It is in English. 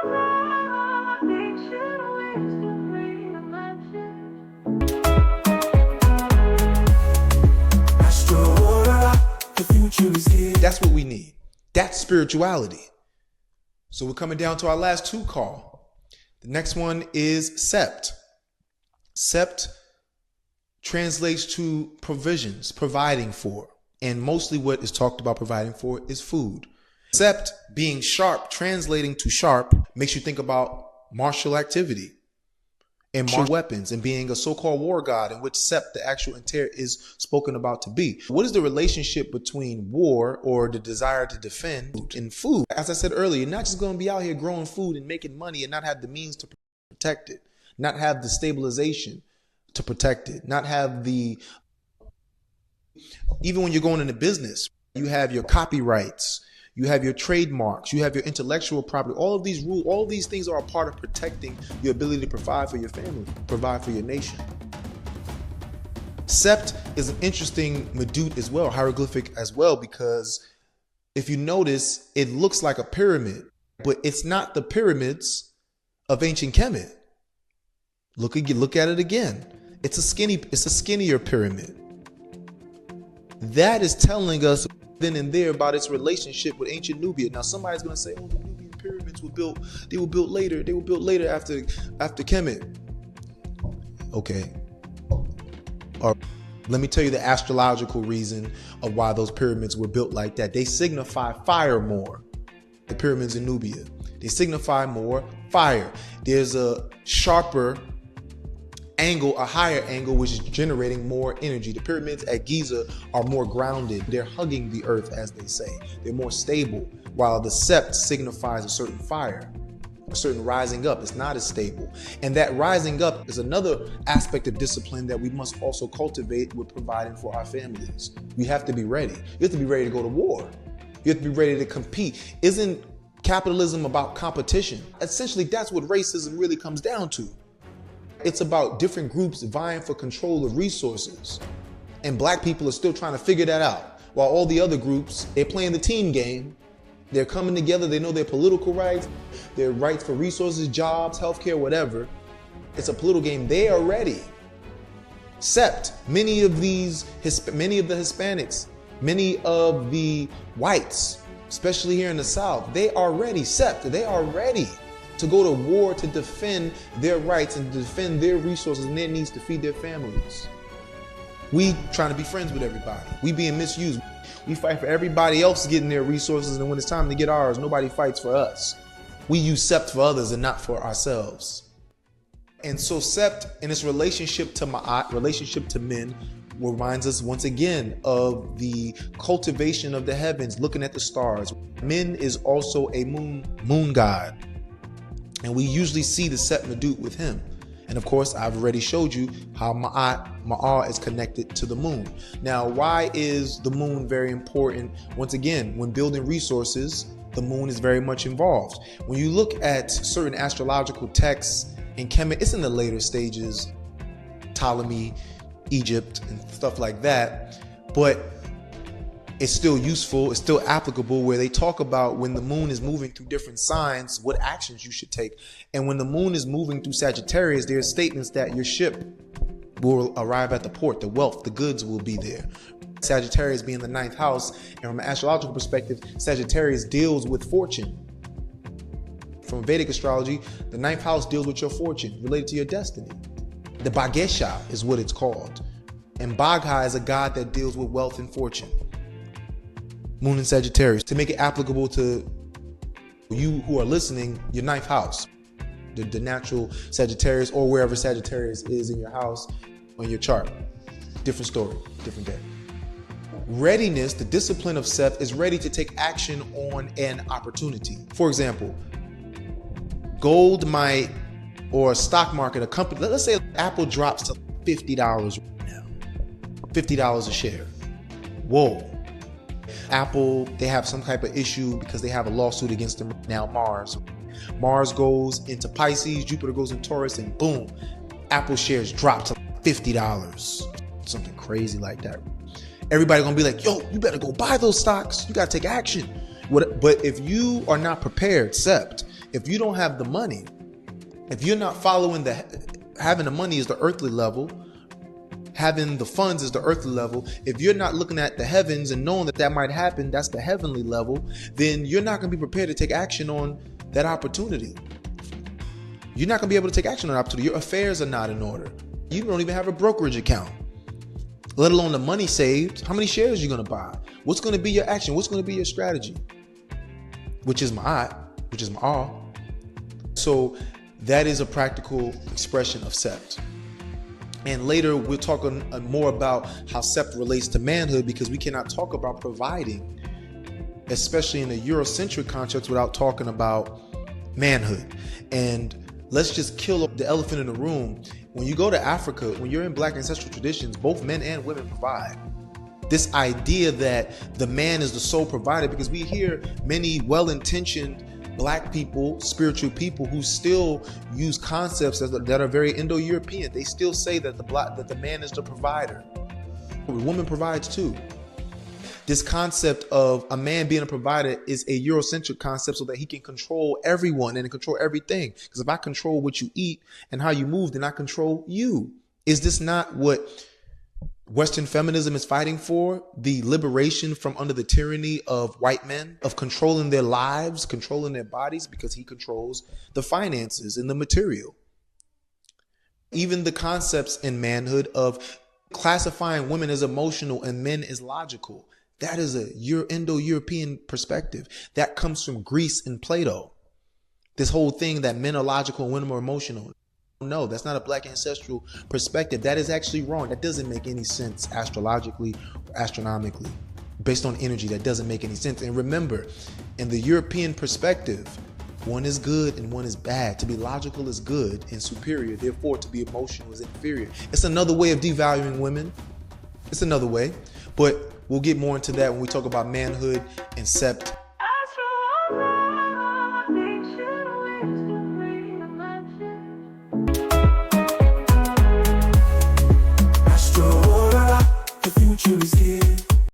That's what we need. That's spirituality. So we're coming down to our last two call. The next one is Sept. Sept translates to provisions, providing for. And mostly what is talked about providing for is food. Sept being sharp, translating to sharp, makes you think about martial activity and martial weapons and being a so-called war god, in which Sept, the actual interior, is spoken about to be. What is the relationship between war, or the desire to defend, and food? As I said earlier, you're not just going to be out here growing food and making money and not have the means to protect it, not have the stabilization to protect it, not have the, even when you're going into business, you have your copyrights, you have your trademarks, you have your intellectual property. All of these rules, all of these things are a part of protecting your ability to provide for your family, provide for your nation. Sept is an interesting medut as well, hieroglyphic as well, because if you notice, it looks like a pyramid, but it's not the pyramids of ancient Kemet. Look at it again. It's a skinnier pyramid. That is telling us then and there about its relationship with ancient Nubia. Now somebody's going to say, oh, the Nubian pyramids were built later. They were built later after Kemet. Okay. Or let me tell you the astrological reason of why those pyramids were built like that. They signify fire more. The pyramids in Nubia. They signify more fire. There's a sharper angle, a higher angle, which is generating more energy. The pyramids at Giza are more grounded. They're hugging the earth, as they say. They're more stable, while the Sept signifies a certain fire, a certain rising up. It's not as stable. And that rising up is another aspect of discipline that we must also cultivate with providing for our families. We have to be ready. You have to be ready to go to war. You have to be ready to compete. Isn't capitalism about competition? Essentially, that's what racism really comes down to. It's about different groups vying for control of resources. And black people are still trying to figure that out. While all the other groups, they're playing the team game. They're coming together. They know their political rights, their rights for resources, jobs, healthcare, whatever. It's a political game. They are ready. Sept, many of the Hispanics, many of the whites, especially here in the South, they are ready. Sept, they are ready to go to war to defend their rights and defend their resources and their needs to feed their families. We trying to be friends with everybody. We being misused. We fight for everybody else getting their resources, and when it's time to get ours, nobody fights for us. We use Sept for others and not for ourselves. And so Sept, in its relationship to Ma'at, relationship to men, reminds us once again of the cultivation of the heavens, looking at the stars. Min is also a moon god. And we usually see the Sept Medut with him. And of course, I've already showed you how Ma'at is connected to the moon. Now, why is the moon very important? Once again, when building resources, the moon is very much involved. When you look at certain astrological texts in Kemet, it's in the later stages, Ptolemy, Egypt, and stuff like that. But it's still useful, it's still applicable, where they talk about when the moon is moving through different signs, what actions you should take. And when the moon is moving through Sagittarius, there are statements that your ship will arrive at the port, the wealth, the goods will be there. Sagittarius being the 9th house, and from an astrological perspective, Sagittarius deals with fortune. From Vedic astrology, the 9th house deals with your fortune, related to your destiny. The Bhagesha is what it's called. And Bagha is a god that deals with wealth and fortune. Moon in Sagittarius, to make it applicable to you who are listening, your 9th house, the natural Sagittarius, or wherever Sagittarius is in your house on your chart. Different story, different day. Readiness, the discipline of Sept, is ready to take action on an opportunity. For example, gold might, or a stock market, a company, let's say Apple drops to $50 right now, $50 a share. Whoa. Apple, they have some type of issue because they have a lawsuit against them now. Mars goes into Pisces, Jupiter goes in Taurus, and boom, Apple shares drop to $50. Something crazy like that. Everybody gonna be like, yo, you better go buy those stocks. You gotta take action. But if you are not prepared, Sept, If you don't have the money, if you're not following having the money is the earthly level, having the funds is the earthly level. If you're not looking at the heavens and knowing that might happen, that's the heavenly level, then you're not going to be prepared to take action on that opportunity. You're not going to be able to take action on that opportunity. Your affairs are not in order. You don't even have a brokerage account, let alone the money saved. How many shares are you going to buy? What's going to be your action? What's going to be your strategy? Which is my all. So that is a practical expression of Sept. And later we'll talk more about how Sept relates to manhood, because we cannot talk about providing, especially in the Eurocentric context, without talking about manhood. And let's just kill the elephant in the room. When you go to Africa, when you're in Black ancestral traditions, both men and women provide. This idea that the man is the sole provider, because we hear many well-intentioned Black people, spiritual people, who still use concepts that are very Indo-European. They still say that the man is the provider. The woman provides too. This concept of a man being a provider is a Eurocentric concept, so that he can control everyone and control everything. Because if I control what you eat and how you move, then I control you. Is this not what Western feminism is fighting for? The liberation from under the tyranny of white men, of controlling their lives, controlling their bodies, because he controls the finances and the material. Even the concepts in manhood of classifying women as emotional and men as logical, that is a Indo-European perspective. That comes from Greece and Plato. This whole thing that men are logical and women are emotional. No, that's not a Black ancestral perspective. That is actually wrong. That doesn't make any sense astrologically or astronomically. Based on energy, that doesn't make any sense. And remember, in the European perspective, one is good and one is bad. To be logical is good and superior. Therefore, to be emotional is inferior. It's another way of devaluing women. It's another way. But we'll get more into that when we talk about manhood and Sept